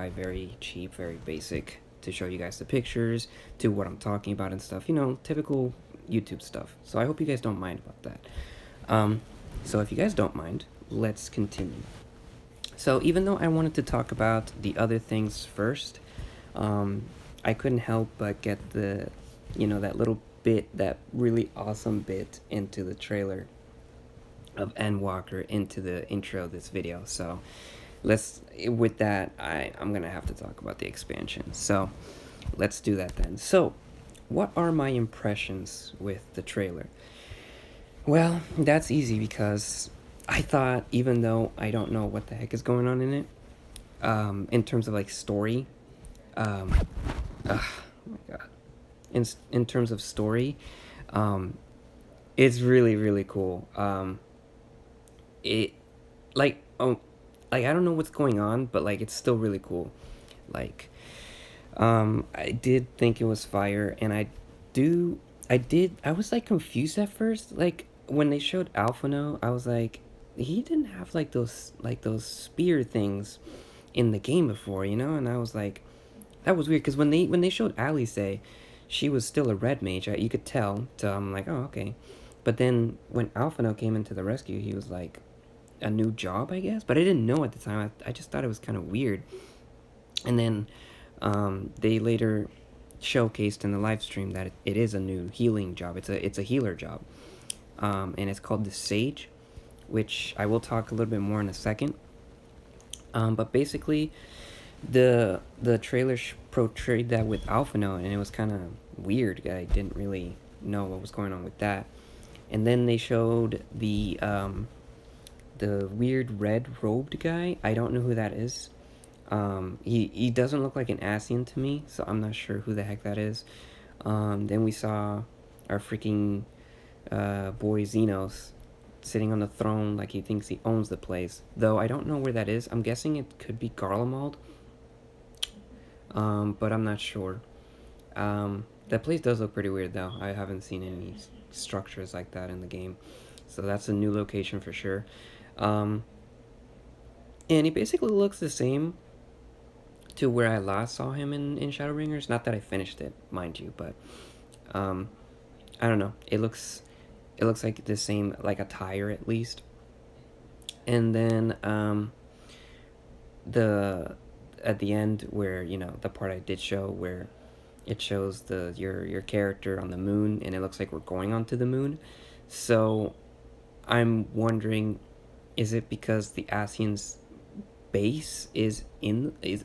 DIY, very cheap, very basic, to show you guys the pictures, to what I'm talking about and stuff. You know, typical YouTube stuff. So I hope you guys don't mind about that. So if you guys don't mind, let's continue. So even though I wanted to talk about the other things first, I couldn't help but get the, that little bit, that really awesome bit into the trailer of Endwalker into the intro of this video. So with that, I'm gonna have to talk about the expansion. So let's do that then. So what are my impressions with the trailer? Well, that's easy because I thought, even though I don't know what the heck is going on in it, in terms of like story, oh my god, in terms of story, it's really really cool. It like like I don't know what's going on, but like it's still really cool. Like, I did think it was fire, and I was like confused at first. Like when they showed Alphino, I was like, he didn't have like those spear things in the game before, and I was like, that was weird, because when they showed Alice, she was still a red mage. You could tell. So I'm like, oh, okay. But then when Alphino came into the rescue, he was like a new job, I guess. But I didn't know at the time. I just thought it was kind of weird. And then they later showcased in the live stream that it is a new healing job. It's a healer job, and it's called the Sage, which I will talk a little bit more in a second. But basically, the trailer portrayed that with Alphino, and it was kind of weird. I didn't really know what was going on with that. And then they showed the weird red robed guy. I don't know who that is. He doesn't look like an Ascian to me, so I'm not sure who the heck that is. Then we saw our freaking boy Xenos sitting on the throne like he thinks he owns the place. Though I don't know where that is. I'm guessing it could be Garlemald. But I'm not sure. That place does look pretty weird though. I haven't seen any structures like that in the game. So that's a new location for sure. And he basically looks the same to where I last saw him in Shadowbringers. Not that I finished it, mind you, but I don't know. It looks like the same, like attire at least. And then at the end, where the part I did show, where it shows your character on the moon, and it looks like we're going onto the moon. So I'm wondering, is it because the Ascian's base is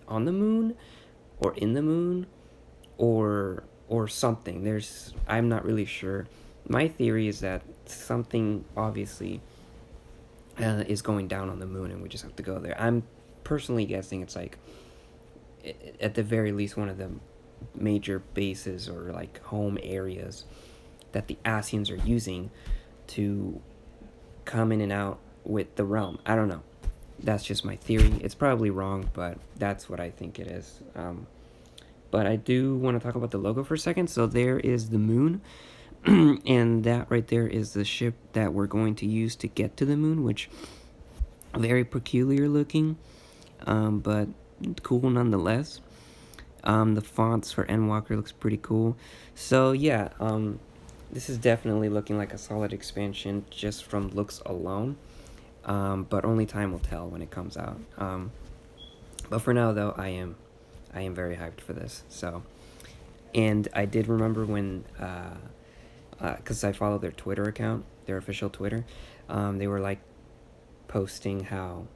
on the moon, or in the moon, or something? I'm not really sure. My theory is that something obviously is going down on the moon, and we just have to go there. I'm personally guessing it's like, at the very least, one of the major bases or like home areas that the Ascians are using to come in and out with the realm. I don't know. That's just my theory. It's probably wrong, but that's what I think it is. But I do want to talk about the logo for a second. So there is the moon, and that right there is the ship that we're going to use to get to the moon, which very peculiar looking, but cool nonetheless. The fonts for Endwalker looks pretty cool. So yeah, this is definitely looking like a solid expansion just from looks alone. But only time will tell when it comes out. But for now though, I am very hyped for this. So, and I did remember when, because I follow their Twitter account, their official Twitter, they were like posting how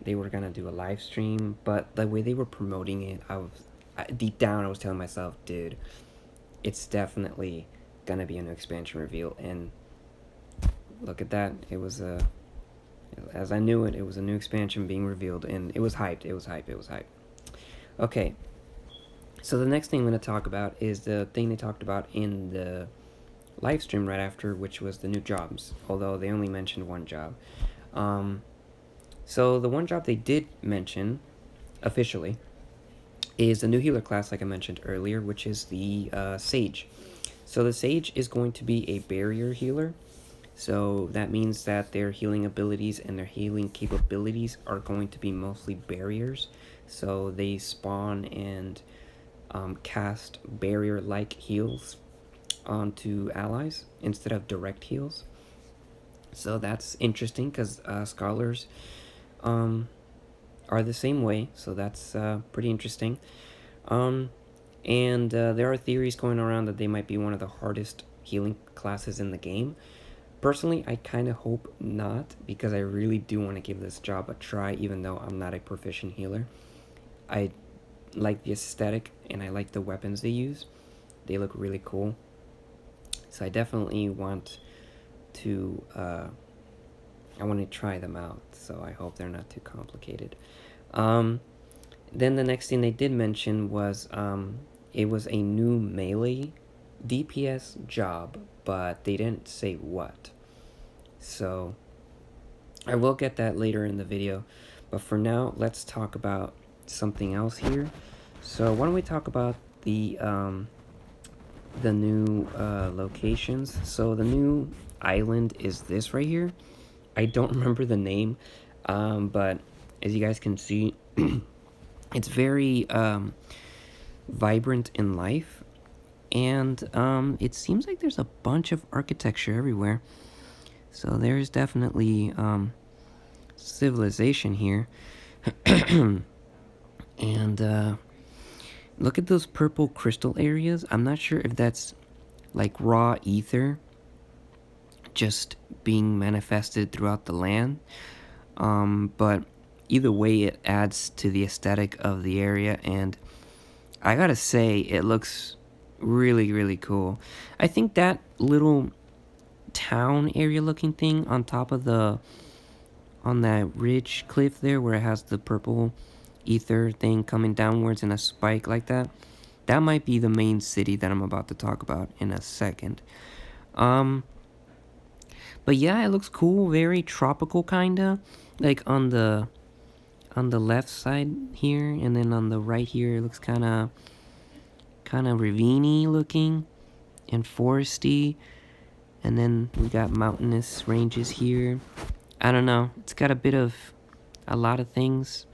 they were gonna do a live stream, but the way they were promoting it, deep down I was telling myself, dude, it's definitely gonna be a new expansion reveal. And look at that, it was as I knew it was a new expansion being revealed, and it was hyped. Okay, so the next thing I'm going to talk about is the thing they talked about in the live stream right after, which was the new jobs, although they only mentioned one job. So the one job they did mention officially is the new healer class, like I mentioned earlier, which is the Sage. So the Sage is going to be a barrier healer. So that means that their healing abilities and their healing capabilities are going to be mostly barriers. So they spawn and cast barrier-like heals onto allies instead of direct heals. So that's interesting because scholars are the same way. So that's pretty interesting. Um, and there are theories going around that they might be one of the hardest healing classes in the game. Personally, I kind of hope not, because I really do want to give this job a try, even though I'm not a proficient healer. I like the aesthetic, and I like the weapons they use. They look really cool. So I definitely want to, I want to try them out, so I hope they're not too complicated. Then the next thing they did mention was it was a new melee DPS job, but they didn't say what. So I will get that later in the video, but for now, let's talk about something else here. So why don't we talk about the new locations. So the new island is this right here. I don't remember the name, but as you guys can see, it's very vibrant in life, and it seems like there's a bunch of architecture everywhere. So there's definitely civilization here. And look at those purple crystal areas. I'm not sure if that's like raw ether just being manifested throughout the land, but either way, it adds to the aesthetic of the area, and I gotta say, it looks really, really cool. I think that little town area looking thing on top of on that ridge cliff there, where it has the purple ether thing coming downwards in a spike like that, that might be the main city that I'm about to talk about in a second. But yeah, it looks cool, very tropical kinda, like on the left side here, and then on the right here it looks kinda ravine-y looking and foresty, and then we got mountainous ranges here. I don't know, it's got a lot of things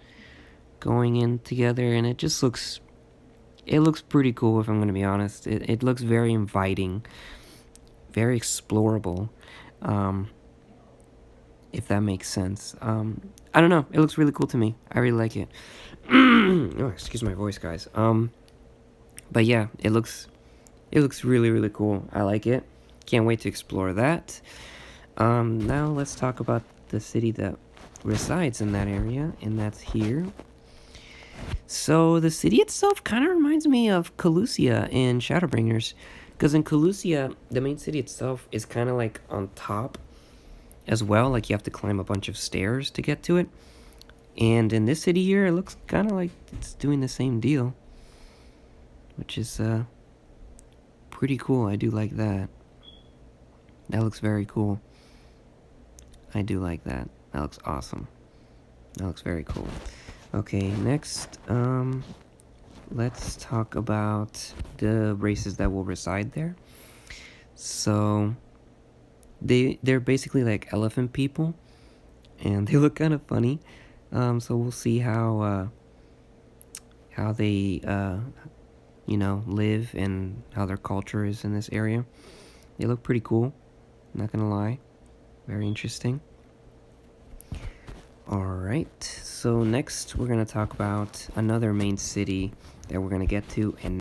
going in together, and it looks pretty cool, if I'm gonna be honest. It looks very inviting, very explorable, if that makes sense. I don't know, it looks really cool to me. I really like it. Oh, excuse my voice, guys. But yeah, it looks really, really cool. I like it. Can't wait to explore that. Now let's talk about the city that resides in that area, and that's here. So the city itself kind of reminds me of Calusia in Shadowbringers, because in Calusia, the main city itself is kind of like on top as well, like you have to climb a bunch of stairs to get to it. And in this city here, it looks kind of like it's doing the same deal, which is pretty cool. I do like that. That looks very cool. I do like that. That looks awesome. That looks very cool. Okay, next, let's talk about the races that will reside there. So they're basically like elephant people, and they look kind of funny. So we'll see how they live and how their culture is in this area. They look pretty cool, not gonna lie. Very interesting. Alright, so next we're gonna talk about another main city that we're gonna get to, and